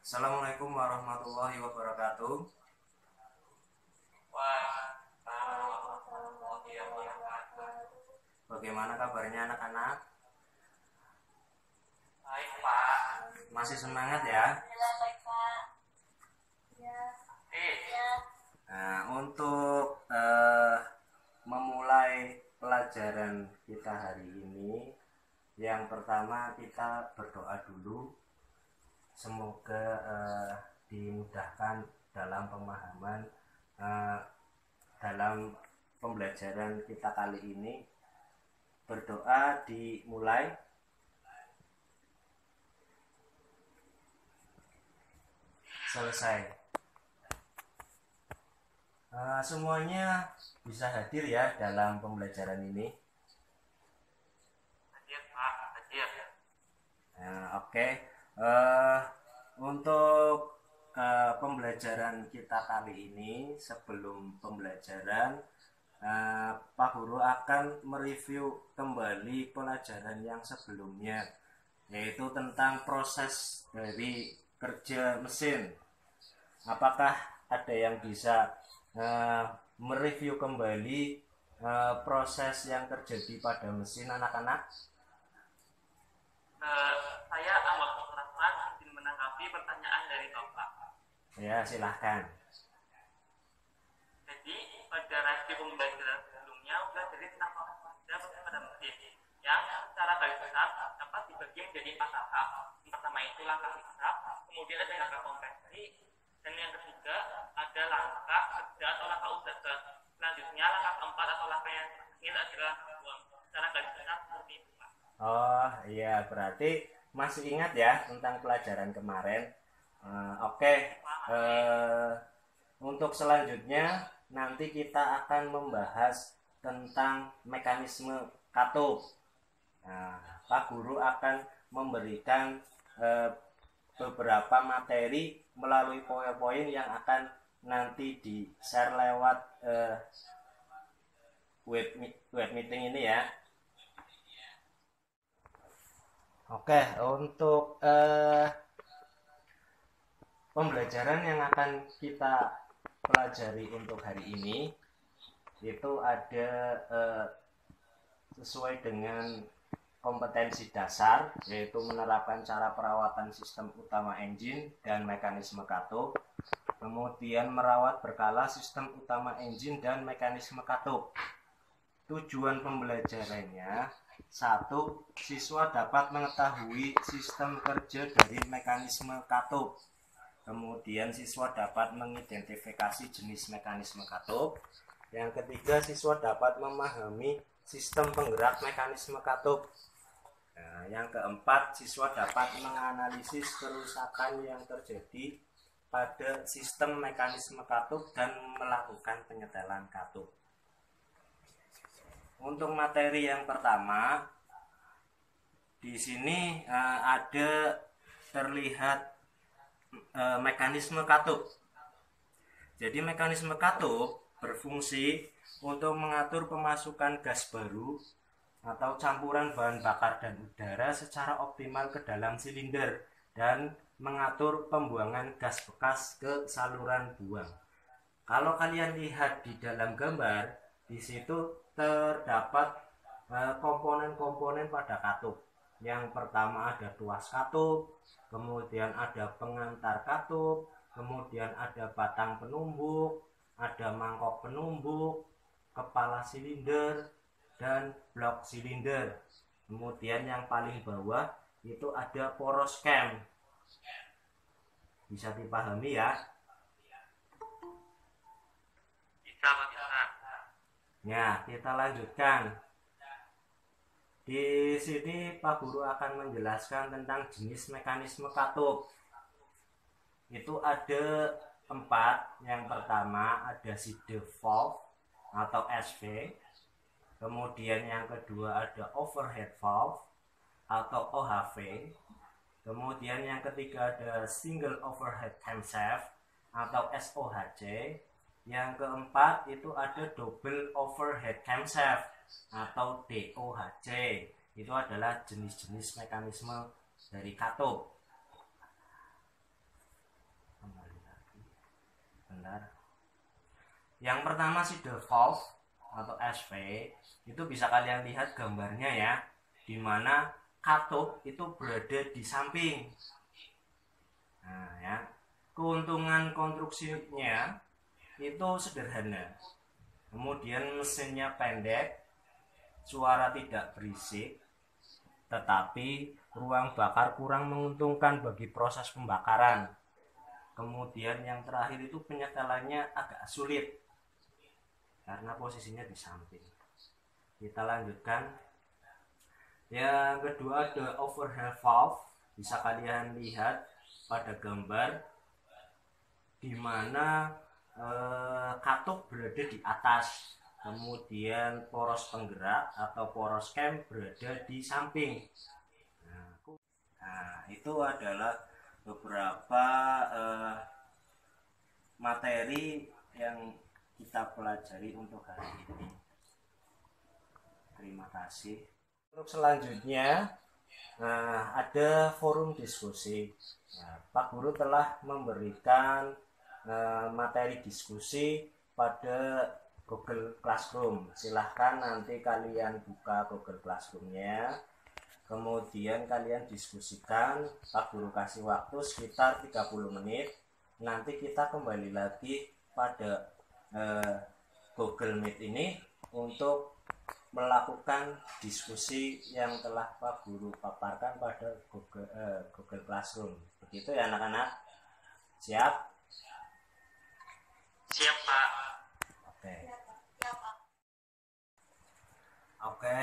Assalamualaikum warahmatullahi wabarakatuh. Bagaimana kabarnya anak-anak? Baik, Pak. Masih semangat ya? Ya, baik, Pak. Ya, ya. Nah, untuk memulai pelajaran kita hari ini, yang pertama kita berdoa dulu. Semoga dimudahkan dalam pemahaman dalam pembelajaran kita kali ini. Berdoa dimulai. Selesai. Semuanya bisa hadir ya dalam pembelajaran ini. Hadir, Pak. Hadir. Oke. Untuk pembelajaran kita kali ini, sebelum pembelajaran, Pak Guru akan mereview kembali pelajaran yang sebelumnya, yaitu tentang proses dari kerja mesin. Apakah ada yang bisa mereview kembali proses yang terjadi pada mesin, anak-anak? Saya Ahmad Rahman izin menanggapi pertanyaan dari Bapak. Ya, silahkan. Jadi pada review pembelajaran sebelumnya sudah jadi tentang proses pada mesin yang secara garis besar dapat dibagi menjadi 4 tahap. Yang pertama itu langkah hisap, kemudian ada langkah kompresi, dan yang ketiga ada langkah kerja atau langkah usaha. Selanjutnya langkah keempat atau langkah yang terakhir adalah buang. Secara garis besar seperti itu, Pak. Oh iya, berarti masih ingat ya tentang pelajaran kemarin. Oke. Untuk selanjutnya nanti kita akan membahas tentang mekanisme katup. Pak Guru akan memberikan beberapa materi melalui poin-poin yang akan nanti di-share lewat web meeting ini ya. Oke, untuk pembelajaran yang akan kita pelajari untuk hari ini itu ada sesuai dengan kompetensi dasar, yaitu menerapkan cara perawatan sistem utama engine dan mekanisme katup, kemudian merawat berkala sistem utama engine dan mekanisme katup. Tujuan pembelajarannya: 1. Siswa dapat mengetahui sistem kerja dari mekanisme katup. Kemudian siswa dapat mengidentifikasi jenis mekanisme katup. Yang ketiga, siswa dapat memahami sistem penggerak mekanisme katup. Yang keempat, siswa dapat menganalisis kerusakan yang terjadi pada sistem mekanisme katup dan melakukan penyetelan katup. Untuk materi yang pertama, di sini ada terlihat mekanisme katup. Jadi mekanisme katup berfungsi untuk mengatur pemasukan gas baru atau campuran bahan bakar dan udara secara optimal ke dalam silinder dan mengatur pembuangan gas bekas ke saluran buang. Kalau kalian lihat di dalam gambar, di situ terdapat komponen-komponen pada katup. Yang pertama ada tuas katup, kemudian ada pengantar katup, kemudian ada batang penumbuk, ada mangkok penumbuk, kepala silinder, dan blok silinder. Kemudian yang paling bawah itu ada poros cam. Bisa dipahami ya? Bisa, bisa. Ya, kita lanjutkan. Di sini Pak Guru akan menjelaskan tentang jenis mekanisme katup. Itu ada 4. Yang pertama ada seed valve atau SV. Kemudian yang kedua ada overhead valve atau OHV. Kemudian yang ketiga ada single overhead camshaft atau SOHC. Yang keempat itu ada double overhead camshaft atau DOHC. Itu adalah jenis-jenis mekanisme dari katup. sebentar. Yang pertama feeder valve atau SV itu bisa kalian lihat gambarnya ya, di mana katup itu berada di samping. Nah ya, keuntungan konstruksinya itu sederhana. Kemudian mesinnya pendek, suara tidak berisik, tetapi ruang bakar kurang menguntungkan bagi proses pembakaran. Kemudian yang terakhir itu penyetelannya agak sulit karena posisinya di samping. Kita lanjutkan. Yang kedua ada overhead valve, bisa kalian lihat pada gambar di mana katup berada di atas, kemudian poros penggerak atau poros cam berada di samping. Nah, itu adalah beberapa materi yang kita pelajari untuk hari ini. Terima kasih. Untuk selanjutnya, ada forum diskusi. Pak Guru telah memberikan materi diskusi pada Google Classroom. Silahkan nanti kalian buka Google Classroom-nya, kemudian kalian diskusikan. Pak Guru kasih waktu sekitar 30 menit. Nanti kita kembali lagi pada Google Meet ini untuk melakukan diskusi yang telah Pak Guru paparkan pada Google Classroom. Begitu ya anak-anak? Siap? Siap, Pak. Oke. Oke,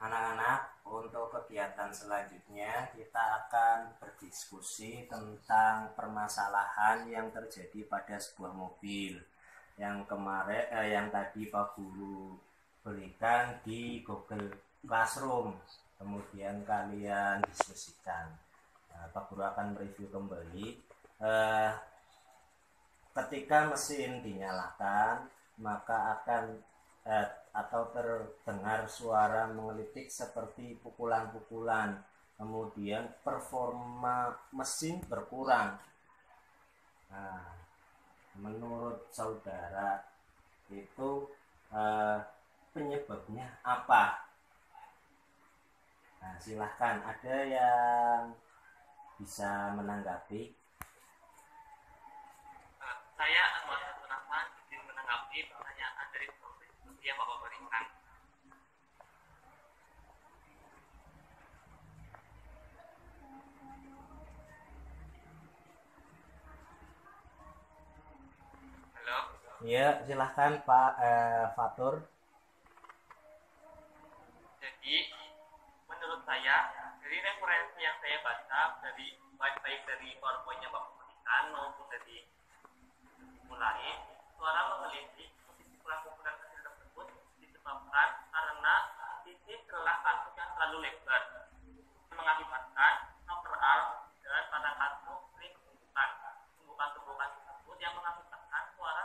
anak-anak, untuk kegiatan selanjutnya kita akan berdiskusi tentang permasalahan yang terjadi pada sebuah mobil yang yang tadi Pak Guru berikan di Google Classroom. Kemudian kalian diskusikan. Pak Guru akan mereview kembali. Ketika mesin dinyalakan, maka akan atau terdengar suara mengelitik seperti pukulan-pukulan. Kemudian performa mesin berkurang. Nah, menurut saudara itu penyebabnya apa? Nah, silahkan, ada yang bisa menanggapi? Saya Ahmad Rahman ingin menanggapi pertanyaan dari seperti yang Bapak berikan. Halo. Iya, silahkan Pak Fatur. Jadi, menurut saya, dari referensi yang saya baca dari baik dari PowerPoint-nya Bapak berikan maupun dari mulai, suara mengelitik posisi pukulan kecil tersebut disebabkan karena sisi selah kartu yang terlalu lebar, mengakibatkan upper arm dan pada kartu sering tumbukan tersebut yang mengakibatkan suara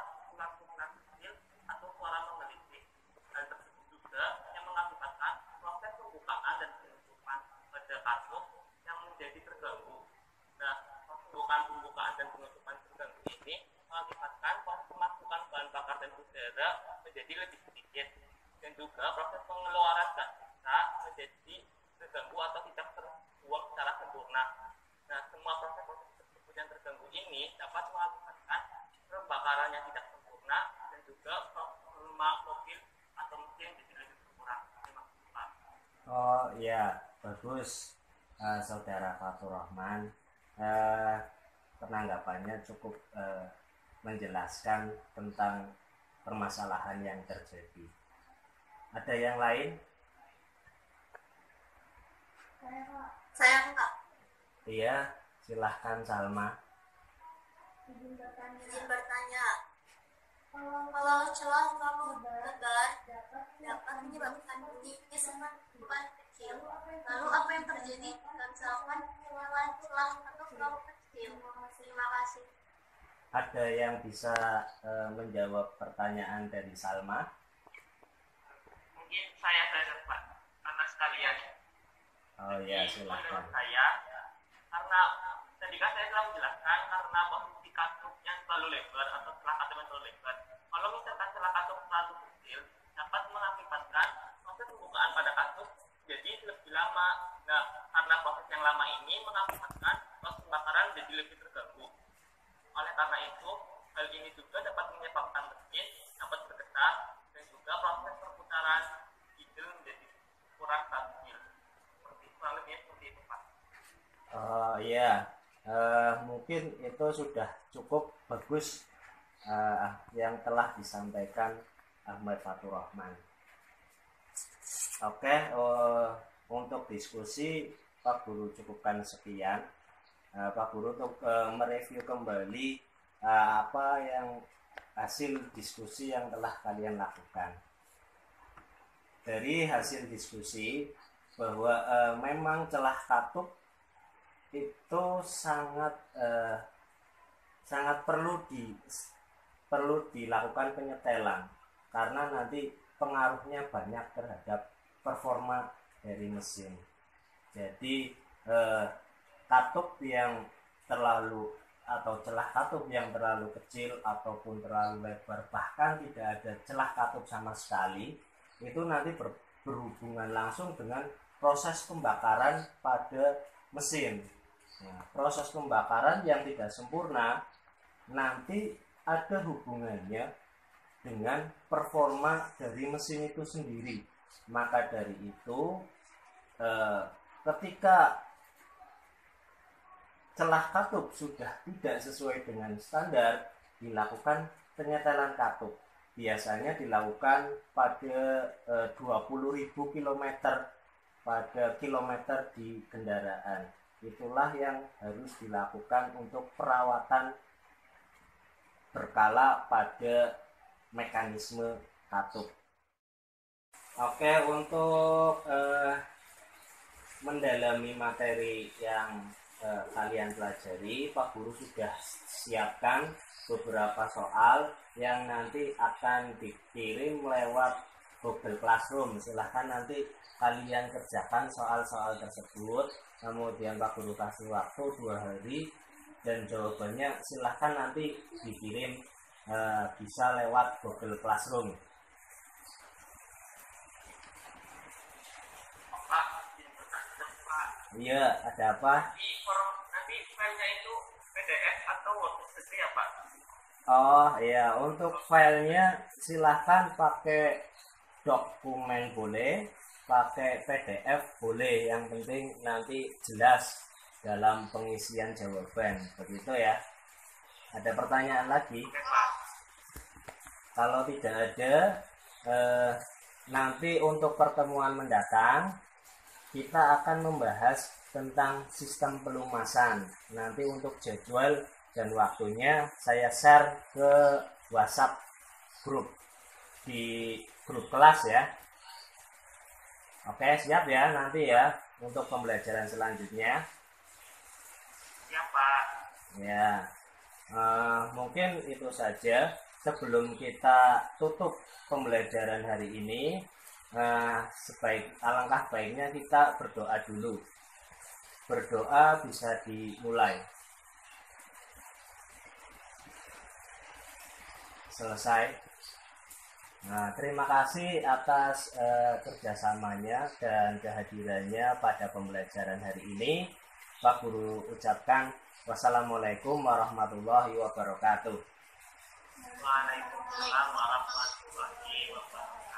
pukulan kecil atau suara mengelitik. Hal tersebut juga yang mengakibatkan proses pembukaan dan penutupan pada kartu yang menjadi terganggu. Nah, pembukaan dan penutupan terganggu ini mengakibatkan proses pemasukan bahan bakar dan udara menjadi lebih sedikit, dan juga proses pengeluaran gas bisa menjadi terganggu atau tidak terbuang secara sempurna. Nah, semua proses tersebut yang terganggu ini dapat mengakibatkan pembakaran yang tidak sempurna dan juga performa mobil atau mesin jadi lebih berkurang. Terima kasih, Pak. Oh iya, bagus, Saudara Fatur Rahman. Penanggapannya cukup menjelaskan tentang permasalahan yang terjadi. Ada yang lain? Saya Kak. Iya, silahkan Salma. Izin bertanya. Kalau celah kamu lebar dapat menyebabkan bunyinya semakin kecil. Lalu apa yang terjadi jika misalkan celah atau terlalu kecil? Terima kasih. Ada yang bisa menjawab pertanyaan dari Salma? Mungkin saya saja, Pak, karena sekalian. Oh ya, Jadi, silahkan. menurut saya, karena tadi kan saya telah menjelaskan karena posisi katupnya terlalu lebar atau celah katup yang terlalu lebar. Kalau misalkan celah katup terlalu kecil, dapat mengakibatkan proses pembukaan pada katup jadi lebih lama. Nah, karena proses yang lama ini mengakibatkan proses pembakaran jadi lebih terganggu. Oleh karena itu, hal ini juga dapat menyebabkan mesin dapat bergetar dan juga proses perputaran diesel menjadi kurang stabil. Kurang lebih seperti itu, Pak. Iya, mungkin itu sudah cukup bagus yang telah disampaikan Ahmad Fatur Rahman. Oke, untuk diskusi Pak Guru cukupkan sekian. Pak Guru untuk mereview kembali apa yang hasil diskusi yang telah kalian lakukan. Dari hasil diskusi bahwa memang celah katup itu sangat perlu dilakukan penyetelan karena nanti pengaruhnya banyak terhadap performa dari mesin. Jadi katup yang terlalu atau celah katup yang terlalu kecil ataupun terlalu lebar, bahkan tidak ada celah katup sama sekali, itu nanti berhubungan langsung dengan proses pembakaran pada mesin. Nah, proses pembakaran yang tidak sempurna nanti ada hubungannya dengan performa dari mesin itu sendiri. Maka dari itu ketika celah katup sudah tidak sesuai dengan standar, dilakukan penyetelan katup. Biasanya dilakukan pada 20.000 km pada kilometer di kendaraan. Itulah yang harus dilakukan untuk perawatan berkala pada mekanisme katup. Oke, untuk mendalami materi yang kalian pelajari, Pak Guru sudah siapkan beberapa soal yang nanti akan dikirim lewat Google Classroom. Silahkan nanti kalian kerjakan soal-soal tersebut, kemudian Pak Guru kasih waktu 2 hari dan jawabannya silahkan nanti dikirim bisa lewat Google Classroom. Iya, ada apa? Nanti filenya itu PDF atau Word ya, Pak? Oh iya, untuk filenya silahkan pakai dokumen boleh, pakai PDF boleh, yang penting nanti jelas dalam pengisian jawaban, begitu ya. Ada pertanyaan lagi? Kalau tidak ada, nanti untuk pertemuan mendatang kita akan membahas tentang sistem pelumasan. Nanti untuk jadwal dan waktunya saya share ke WhatsApp grup di grup kelas ya. Oke, siap ya nanti ya untuk pembelajaran selanjutnya. Siap, Pak. Ya, mungkin itu saja. Sebelum kita tutup pembelajaran hari ini, alangkah baiknya kita berdoa dulu. Berdoa bisa dimulai. Selesai. Nah, terima kasih atas kerjasamanya dan kehadirannya pada pembelajaran hari ini. Pak Guru ucapkan wassalamualaikum warahmatullahi wabarakatuh. Waalaikumsalam warahmatullahi wabarakatuh.